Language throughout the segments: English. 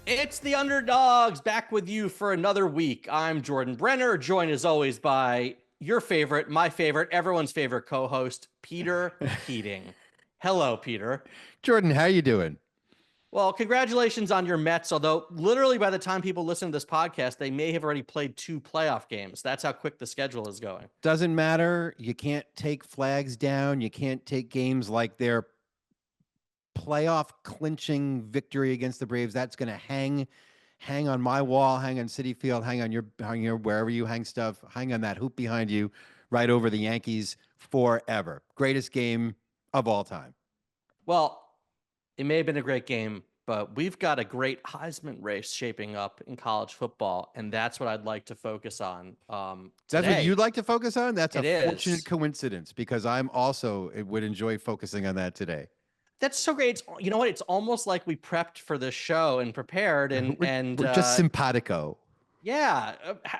It's the Underdogs back with you for another week. I'm Jordan Brenner, joined as always by your favorite, my favorite, everyone's favorite co-host, Peter Keating. Hello, Peter. Jordan, how you doing? Well, congratulations on your Mets, although literally by the time people listen to this podcast, they may have already played 2 playoff games. That's how quick the schedule is going. Doesn't matter. You can't take flags down. You can't take games like their playoff clinching victory against the Braves. That's going to hang on my wall, hang on City Field, hang your wherever you hang stuff, hang on that hoop behind you, right over the Yankees forever. Greatest game of all time. Well, it may have been a great game, but we've got a great Heisman race shaping up in college football, and that's what I'd like to focus on That's what today. you'd like to focus on? That's a It fortunate is. coincidence because I'm also would enjoy focusing on that today. That's so great. You know what? It's almost like we prepped for this show and prepared, and We're, and we're just simpatico. yeah,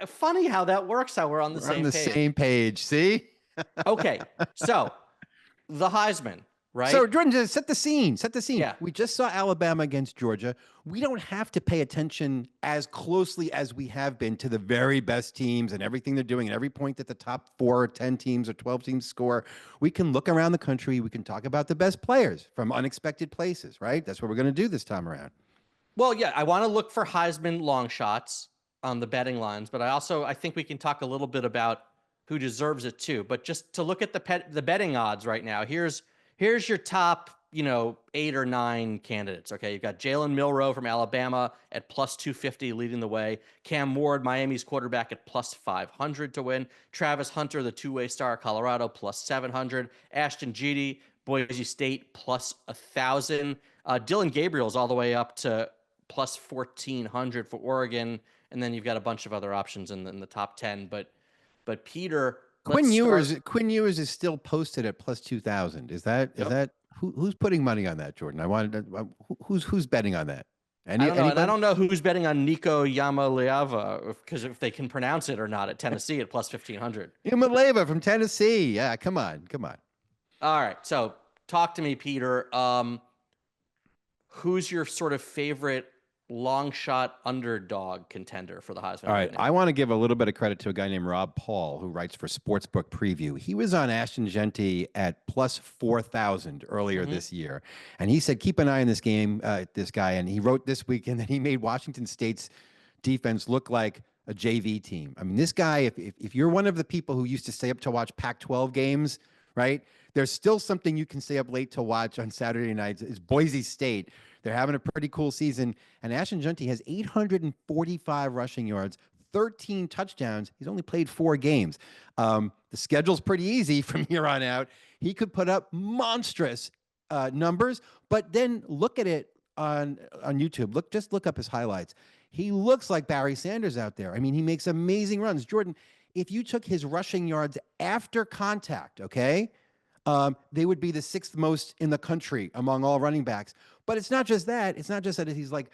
funny how that works. How we're on the We're on same the page. same page. See? Okay, so the Heisman, So, right? Jordan, just set the scene. Set the scene. Yeah. We just saw Alabama against Georgia. We don't have to pay attention as closely as we have been to the very best teams and everything they're doing and every point that the top 4 or 10 teams or 12 teams score. We can look around the country. We can talk about the best players from unexpected places, right? That's what we're going to do this time around. Well, yeah, I want to look for Heisman long shots on the betting lines, but I think we can talk a little bit about who deserves it too. But just to look at the betting odds right now, here's your top 8 or 9 candidates. Okay, you've got Jalen Milroe from Alabama at plus 250 leading the way. Cam Ward, Miami's quarterback, at plus 500 to win. Travis Hunter, the two-way star, Colorado, plus 700. Ashton Jeanty, Boise State, plus 1,000. Dylan Gabriel's all the way up to plus 1,400 for Oregon, and then you've got a bunch of other options in the top 10. But Peter, let's start. Quinn Ewers is still posted at plus 2,000. Is Yep. that who's putting money on that, Jordan? I wanted to, who's betting on that? I don't know, and I Anybody? don't know who's betting on Nico Yamaleava because if they can pronounce it or not at Tennessee at plus 1,500. Umaleva from Tennessee. Yeah, come on, come on. All right, so talk to me, Peter. Who's your sort of favorite long shot underdog contender for the Heisman All right right, now? I want to give a little bit of credit to a guy named Rob Paul who writes for Sportsbook Preview. He was on Ashton Jeanty at plus 4,000 earlier Mm-hmm. this year, and he said keep an eye on this game, this guy. And he wrote this weekend that he made Washington State's defense look like a JV team. I mean, this guy, if you're one of the people who used to stay up to watch Pac-12 games, right? There's still something you can stay up late to watch on Saturday nights. Is Boise State. They're having a pretty cool season. And Ashton Jeanty has 845 rushing yards, 13 touchdowns. He's only played 4 games. The schedule's pretty easy from here on out. He could put up monstrous numbers, but then look at it on YouTube. Look up his highlights. He looks like Barry Sanders out there. I mean, he makes amazing runs. Jordan, if you took his rushing yards after contact, okay, they would be the 6th most in the country among all running backs. But it's not just that. It's not just that he's like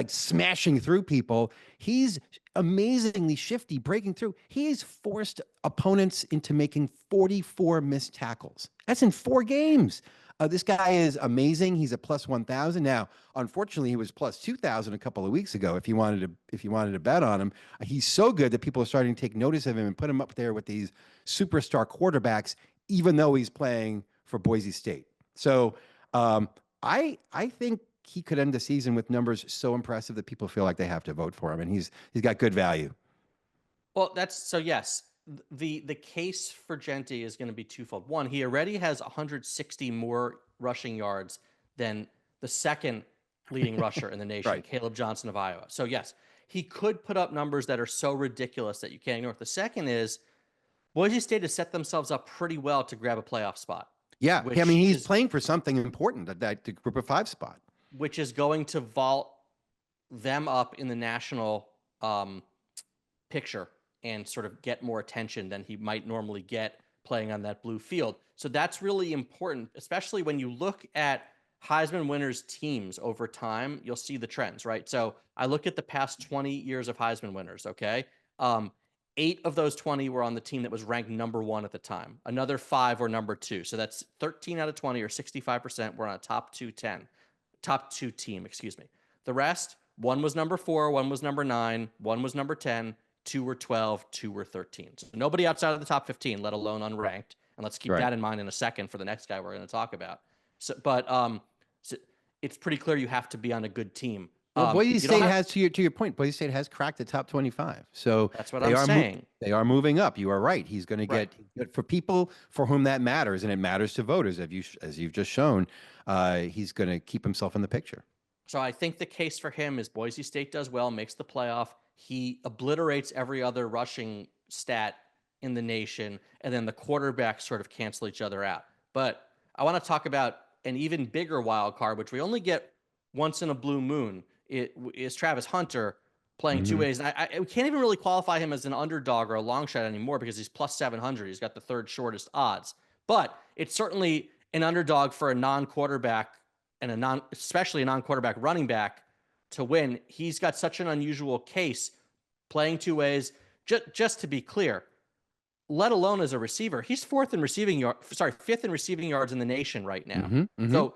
smashing through people. He's amazingly shifty, breaking through. He's forced opponents into making 44 missed tackles. That's in 4 games. This guy is amazing. He's a plus 1,000 now. Unfortunately, he was plus 2,000 a couple of weeks ago. If you wanted to bet on him, he's so good that people are starting to take notice of him and put him up there with these superstar quarterbacks, even though he's playing for Boise State. So I think he could end the season with numbers so impressive that people feel like they have to vote for him, and he's got good value. Well, that's so yes. The case for Jeanty is going to be twofold. One, he already has 160 more rushing yards than the second leading rusher in the nation, Right. Caleb Johnson of Iowa. So yes, he could put up numbers that are so ridiculous that you can't ignore it. The second is Boise State has set themselves up pretty well to grab a playoff spot, Yeah. I which mean, he's is playing for something important at that group of 5 spot. which is going to vault them up in the national picture and sort of get more attention than he might normally get playing on that blue field. So that's really important, especially when you look at Heisman winners teams over time, you'll see the trends, right? So I look at the past 20 years of Heisman winners, okay? 8 of those 20 were on the team that was ranked number 1 at the time. Another 5 were number 2. So that's 13 out of 20 or 65% were on a top 2 team, excuse me. The rest One was number 4, one was number 9, one was number 10, 2 were 12, 2 were 13. So nobody outside of the top 15, let alone unranked. And let's keep that in mind in a second for the next guy we're going to talk about. So it's pretty clear you have to be on a good team. Well, Boise You don't State have, has, to your point, Boise State has cracked the top 25. So that's what they I'm are saying. they are moving up. You are right. He's going to Right. get for people for whom that matters, and it matters to voters, as you've just shown. He's going to keep himself in the picture. So I think the case for him is Boise State does well, makes the playoff. He obliterates every other rushing stat in the nation, and then the quarterbacks sort of cancel each other out. But I want to talk about an even bigger wild card, which we only get once in a blue moon. It is Travis Hunter playing two ways. And we can't even really qualify him as an underdog or a long shot anymore because he's plus 700. He's got the third shortest odds. But it's certainly an underdog for a non-quarterback and especially a non-quarterback running back to win. He's got such an unusual case playing two ways. Just to be clear, let alone as a receiver, he's fifth in receiving yards in the nation right now. So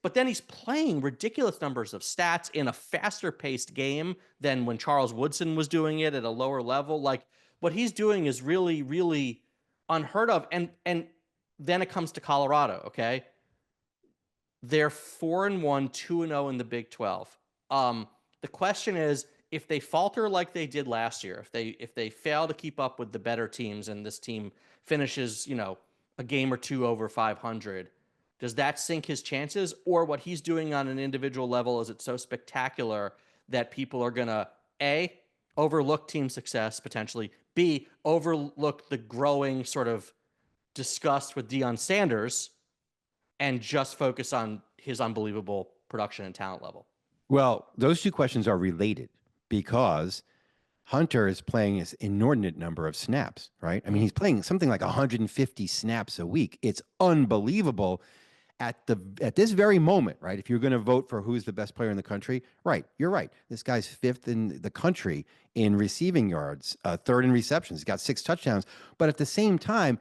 but then he's playing ridiculous numbers of stats in a faster paced game than when Charles Woodson was doing it at a lower level. Like what he's doing is really, really unheard of. And then it comes to Colorado. Okay. They're 4-1, 2-0 in the Big 12. The question is, if they falter like they did last year, if they fail to keep up with the better teams and this team finishes, a game or two over 500, does that sink his chances? Or what he's doing on an individual level, is it so spectacular that people are going to, A, overlook team success potentially, B, overlook the growing sort of disgust with Deion Sanders and just focus on his unbelievable production and talent level? Well, those two questions are related because Hunter is playing this inordinate number of snaps, right? I mean, he's playing something like 150 snaps a week. It's unbelievable at this very moment, right? If you're going to vote for who's the best player in the country, right, you're right. This guy's fifth in the country in receiving yards, third in receptions. He's got 6 touchdowns. But at the same time,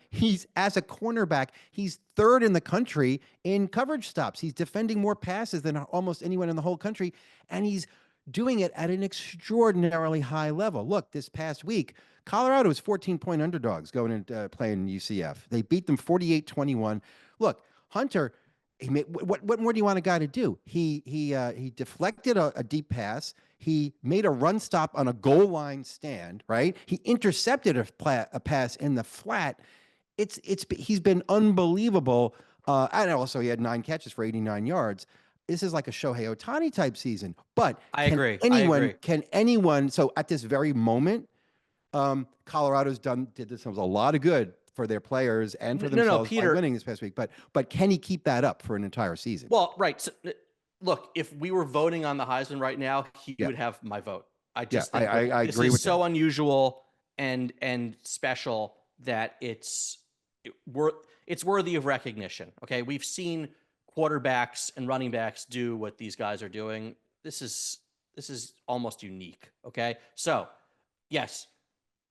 as a cornerback, he's third in the country in coverage stops. He's defending more passes than almost anyone in the whole country, and he's doing it at an extraordinarily high level. Look, this past week, Colorado was 14-point underdogs going and playing UCF. They beat them 48-21. Look, Hunter, what more do you want a guy to do? He deflected a deep pass. He made a run stop on a goal line stand, right? He intercepted a pass in the flat. He's been unbelievable. And also he had 9 catches for 89 yards. This is like a Shohei Ohtani type season. But I agree. Can anyone? So at this very moment, Colorado's did themselves a lot of good for their players and for themselves by winning this past week. But can he keep that up for an entire season? Well, right. So, look, if we were voting on the Heisman right now, he would have my vote. I just think I agree with this is so unusual and special that it's worthy of recognition. Okay, we've seen quarterbacks and running backs do what these guys are doing. This is almost unique. Okay, so yes,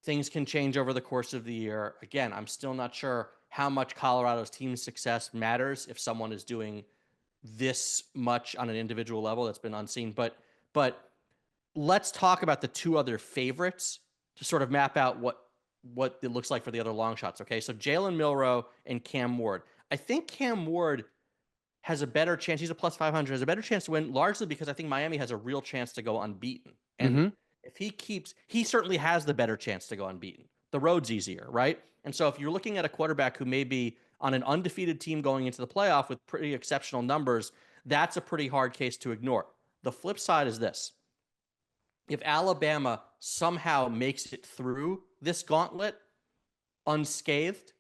things can change over the course of the year. Again, I'm still not sure how much Colorado's team success matters if someone is doing this much on an individual level that's been unseen. But let's talk about the two other favorites to sort of map out what it looks like for the other long shots. Okay, so Jalen Milroe and Cam Ward. I think Cam Ward has a better chance. He's a plus 500, has a better chance to win, largely because I think Miami has a real chance to go unbeaten. And if he certainly has the better chance to go unbeaten. The road's easier, right? And so if you're looking at a quarterback who may be on an undefeated team going into the playoff with pretty exceptional numbers, that's a pretty hard case to ignore. The flip side is this. If Alabama somehow makes it through this gauntlet unscathed,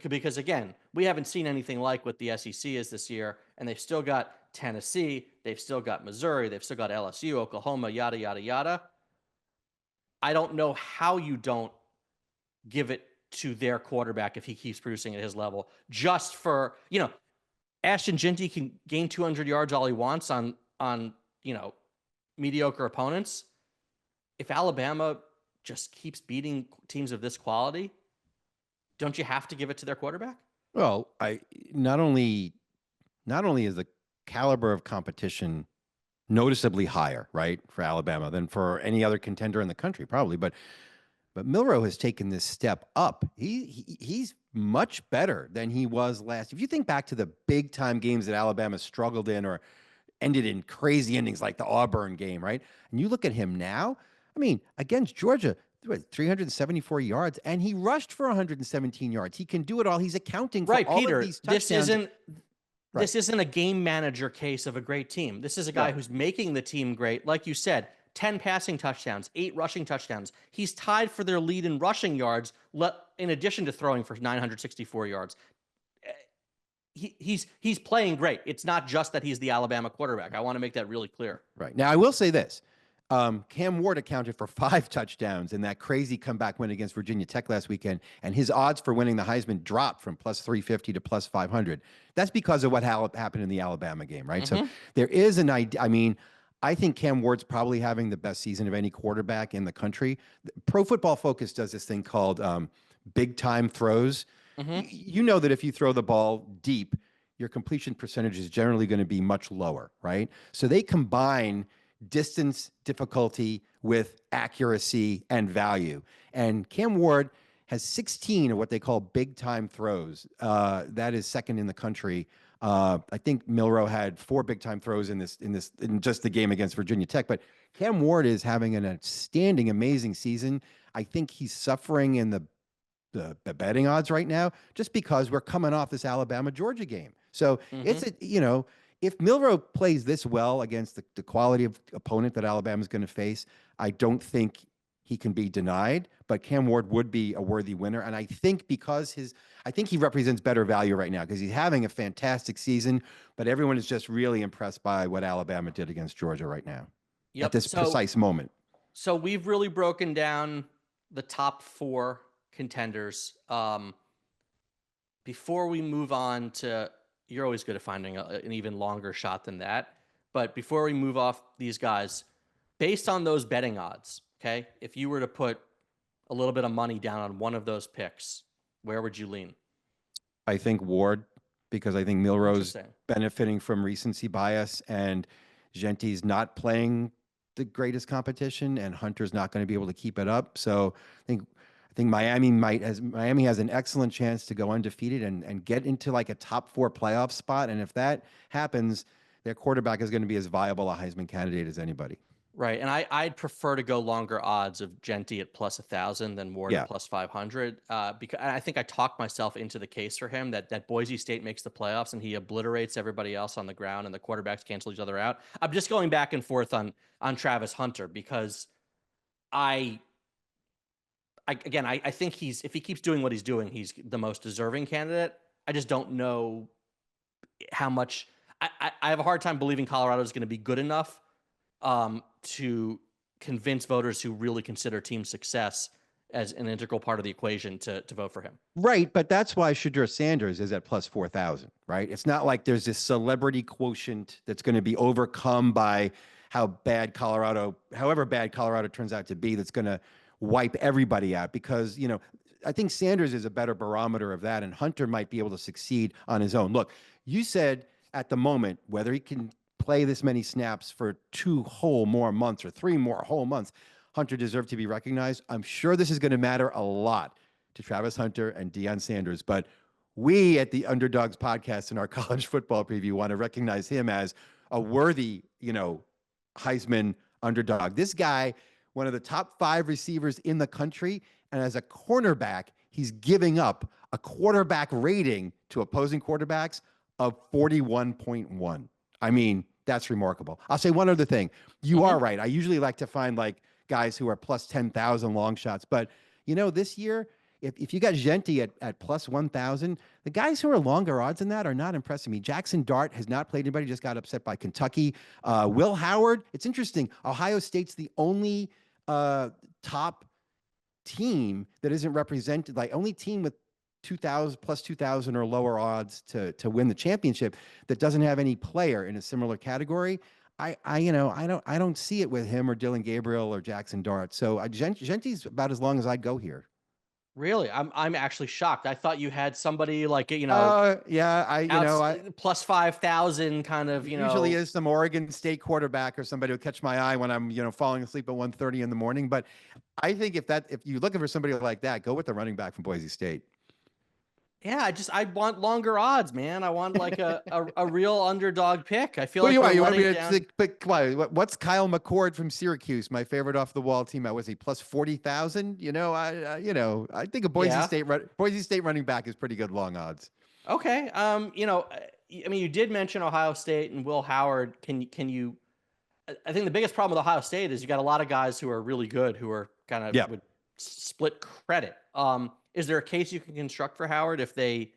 because again, we haven't seen anything like what the SEC is this year, and they've still got Tennessee, they've still got Missouri, they've still got LSU, Oklahoma, yada, yada, yada. I don't know how you don't give it to their quarterback if he keeps producing at his level. Just for, Ashton Jeanty can gain 200 yards all he wants on mediocre opponents. If Alabama just keeps beating teams of this quality, don't you have to give it to their quarterback? Well, not only is the caliber of competition noticeably higher, right, for Alabama than for any other contender in the country, probably. But Milroe has taken this step up. He's much better than he was last. If you think back to the big time games that Alabama struggled in or ended in crazy endings like the Auburn game, right? And you look at him now, I mean, against Georgia, 374 yards, and he rushed for 117 yards. He can do it all. He's accounting for Right, all of Peter. these touchdowns. This isn't a game manager case of a great team. This is a guy who's making the team great. Like you said, 10 passing touchdowns, 8 rushing touchdowns. He's tied for their lead in rushing yards, in addition to throwing for 964 yards. He's playing great. It's not just that he's the Alabama quarterback. I want to make that really clear. Right. Now, I will say this. Cam Ward accounted for 5 touchdowns in that crazy comeback win against Virginia Tech last weekend, and his odds for winning the Heisman dropped from plus 350 to plus 500. That's because of what happened in the Alabama game, right? So there is an idea. I mean, I think Cam Ward's probably having the best season of any quarterback in the country. Pro Football Focus does this thing called big time throws. You know that if you throw the ball deep, your completion percentage is generally going to be much lower, right? So they combine distance difficulty with accuracy and value. And Cam Ward has 16 of what they call big time throws. That is second in the country. I think Milroe had 4 big time throws in just the game against Virginia Tech. But Cam Ward is having an outstanding, amazing season. I think he's suffering in the betting odds right now just because we're coming off this Alabama Georgia game. So it's if Milroe plays this well against the quality of opponent that Alabama is going to face, I don't think he can be denied, but Cam Ward would be a worthy winner. And I think I think he represents better value right now because he's having a fantastic season, but everyone is just really impressed by what Alabama did against Georgia right now at this precise moment. So we've really broken down the top 4 contenders. Before we move on to, you're always good at finding an even longer shot than that. But before we move off these guys, based on those betting odds, okay, if you were to put a little bit of money down on one of those picks, where would you lean? I think Ward, because I think Milroe's benefiting from recency bias and Jeanty's not playing the greatest competition and Hunter's not going to be able to keep it up. So I think Miami has an excellent chance to go undefeated and get into like a top 4 playoff spot. And if that happens, their quarterback is going to be as viable a Heisman candidate as anybody. Right. And I'd prefer to go longer odds of Jeanty at plus 1,000 than Ward at plus 500. Because I think I talked myself into the case for him that Boise State makes the playoffs and he obliterates everybody else on the ground and the quarterbacks cancel each other out. I'm just going back and forth on Travis Hunter because I think if he keeps doing what he's doing, he's the most deserving candidate. I just don't know how much. I have a hard time believing Colorado is going to be good enough to convince voters who really consider team success as an integral part of the equation to vote for him. Right, but that's why Shedeur Sanders is at plus 4,000, right? It's not like there's this celebrity quotient that's going to be overcome by however bad Colorado turns out to be, that's going to wipe everybody out because, I think Sanders is a better barometer of that, and Hunter might be able to succeed on his own. Look, you said at the moment, whether he can play this many snaps for 2 whole more months or 3 more whole months, Hunter deserved to be recognized. I'm sure this is going to matter a lot to Travis Hunter and Deion Sanders, but we at the Underdogs podcast in our college football preview want to recognize him as a worthy, Heisman underdog. This guy, one of the top 5 receivers in the country, and as a cornerback, he's giving up a quarterback rating to opposing quarterbacks of 41.1. I mean, that's remarkable. I'll say one other thing. You are right. I usually like to find like guys who are plus 10,000 long shots, but this year, if you got Jeanty at plus 1,000, the guys who are longer odds than that are not impressing me. Jackson Dart has not played anybody, just got upset by Kentucky. Will Howard, it's interesting. Ohio State's the only top team that isn't represented, like only team with 2,000 plus 2,000 or lower odds to win the championship that doesn't have any player in a similar category. I don't see it with him or Dylan Gabriel or Jackson Dart. So Jeanty's about as long as I'd go here. Really? I'm actually shocked. I thought you had somebody like, you know, Yeah, out plus 5,000 kind of, you usually know. is some Oregon State quarterback or somebody who catch my eye when I'm, falling asleep at 1:30 in the morning. But I think if you're looking for somebody like that, go with the running back from Boise State. Yeah, I want longer odds, man. I want like a real underdog pick. I feel What do like you we're want? You want me letting to down. pick? What's Kyle McCord from Syracuse? My favorite off the wall team. Was he plus 40,000? I think a Yeah. Boise State running back is pretty good long odds. Okay. I mean, you did mention Ohio State and Will Howard. Can you? I think the biggest problem with Ohio State is you got a lot of guys who are really good who are kind of Yeah. would split credit. Is there a case you can construct for Howard if they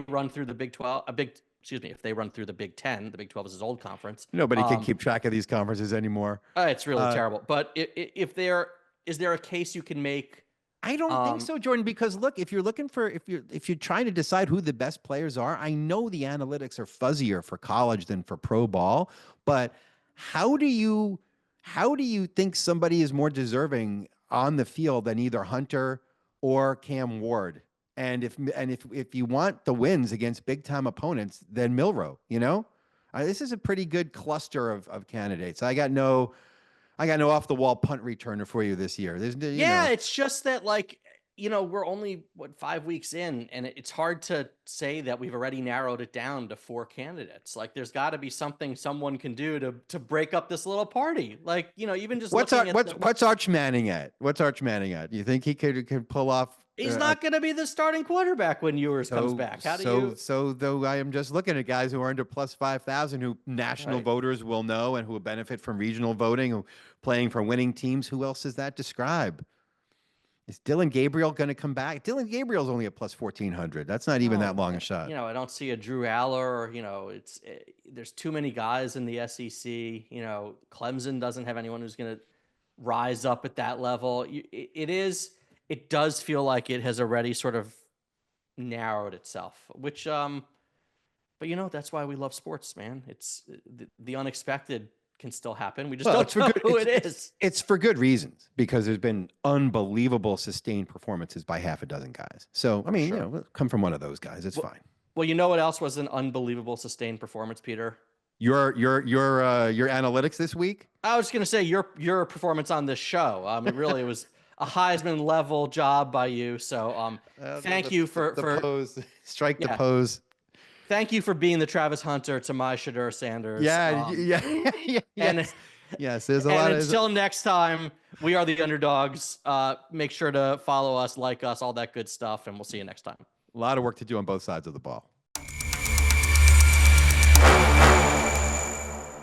run through the Big 12, excuse me, if they run through the Big 10, the Big 12 is his old conference. Nobody can keep track of these conferences anymore. It's really terrible. But if there is there a case you can make? I don't think so, Jordan, because look, if you're trying to decide who the best players are, I know the analytics are fuzzier for college than for pro ball, but how do you think somebody is more deserving on the field than either Hunter or Cam Ward? And if you want the wins against big time opponents, then Milroe, this is a pretty good cluster of candidates. I got no off the wall punt returner for you this year. Yeah, it's just that we're only 5 weeks in, and it's hard to say that we've already narrowed it down to 4 candidates. Like, there's got to be something someone can do to break up this little party. Like, even just what's looking at what's Arch Manning at? What's Arch Manning at? You think he could pull off? He's not going to be the starting quarterback when Ewers comes back. How do you? So though I am just looking at guys who are under plus 5,000, who national voters will know and who will benefit from regional voting, who playing for winning teams. Who else does that describe? Is Dylan Gabriel going to come back? Dylan Gabriel's only a plus 1,400. That's not even that long a shot. I don't see a Drew Aller. There's too many guys in the SEC. Clemson doesn't have anyone who's going to rise up at that level. It does feel like it has already sort of narrowed itself, which, but that's why we love sports, man. It's the unexpected can still happen. We just don't know who it is. It's for good reasons, because there's been unbelievable sustained performances by half a dozen guys. So, I mean, come from one of those guys. It's fine. Well, you know what else was an unbelievable sustained performance, Peter? Your analytics this week? I was going to say your performance on this show. It really was a Heisman level job by you. So, thank you for pose. Strike the pose. Thank you for being the Travis Hunter to my Shedeur Sanders. Yeah. And yes, there's a lot. Until next time, we are the Underdogs. Make sure to follow us, like us, all that good stuff, and we'll see you next time. A lot of work to do on both sides of the ball.